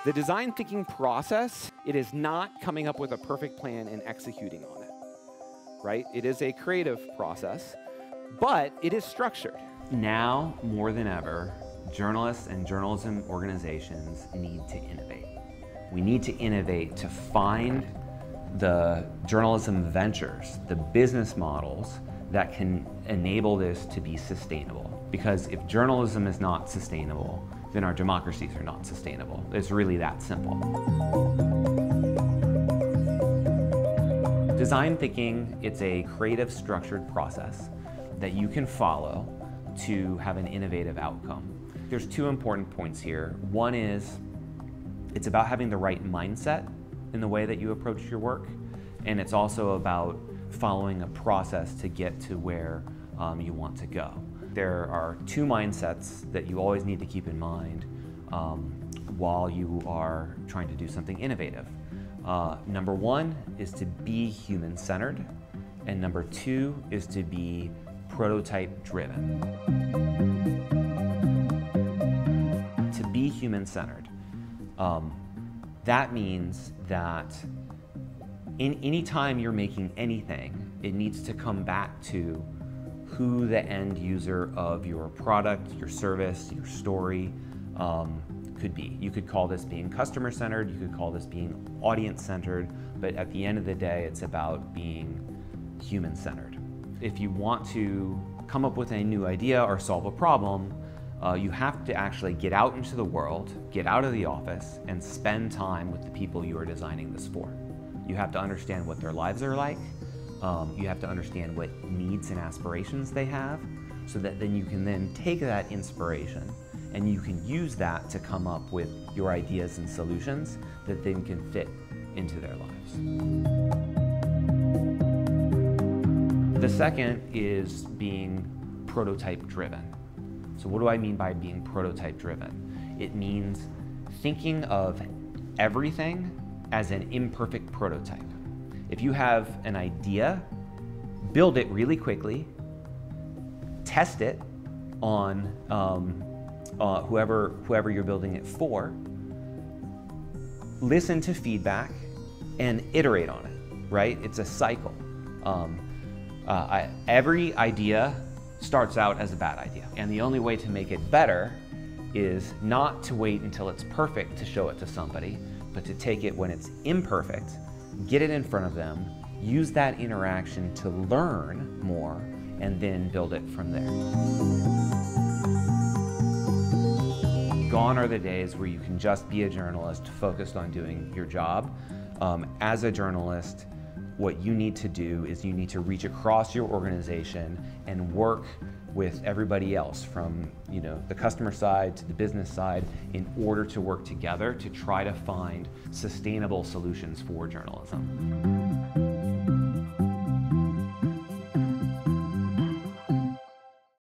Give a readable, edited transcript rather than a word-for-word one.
The design thinking process, it is not coming up with a perfect plan and executing on it, right? It is a creative process, but it is structured. Now, more than ever, journalists and journalism organizations need to innovate. We need to innovate to find the journalism ventures, the business models that can enable this to be sustainable. Because if journalism is not sustainable, then our democracies are not sustainable. It's really that simple. Design thinking, it's a creative, structured process that you can follow to have an innovative outcome. There's two important points here. One is, it's about having the right mindset in the way that you approach your work, and it's also about following a process to get to where you want to go. There are two mindsets that you always need to keep in mind while you are trying to do something innovative. Number one is to be human-centered, and number two is to be prototype-driven. To be human-centered, that means that any time you're making anything, it needs to come back to who the end user of your product, your service, your story could be. You could call this being customer-centered, you could call this being audience-centered, but at the end of the day, it's about being human-centered. If you want to come up with a new idea or solve a problem, you have to actually get out into the world, get out of the office, and spend time with the people you are designing this for. You have to understand what their lives are like. You have to understand what needs and aspirations they have, so that then you can then take that inspiration and you can use that to come up with your ideas and solutions that then can fit into their lives. The second is being prototype driven. So what do I mean by being prototype driven? It means thinking of everything as an imperfect prototype. If you have an idea, build it really quickly, test it on whoever you're building it for, listen to feedback, and iterate on it, right? It's a cycle. Every idea starts out as a bad idea, and the only way to make it better is not to wait until it's perfect to show it to somebody, but to take it when it's imperfect, get it in front of them, use that interaction to learn more, and then build it from there. Gone are the days where you can just be a journalist focused on doing your job. As a journalist, what you need to do is you need to reach across your organization and work with everybody else, from the customer side to the business side, in order to work together to try to find sustainable solutions for journalism.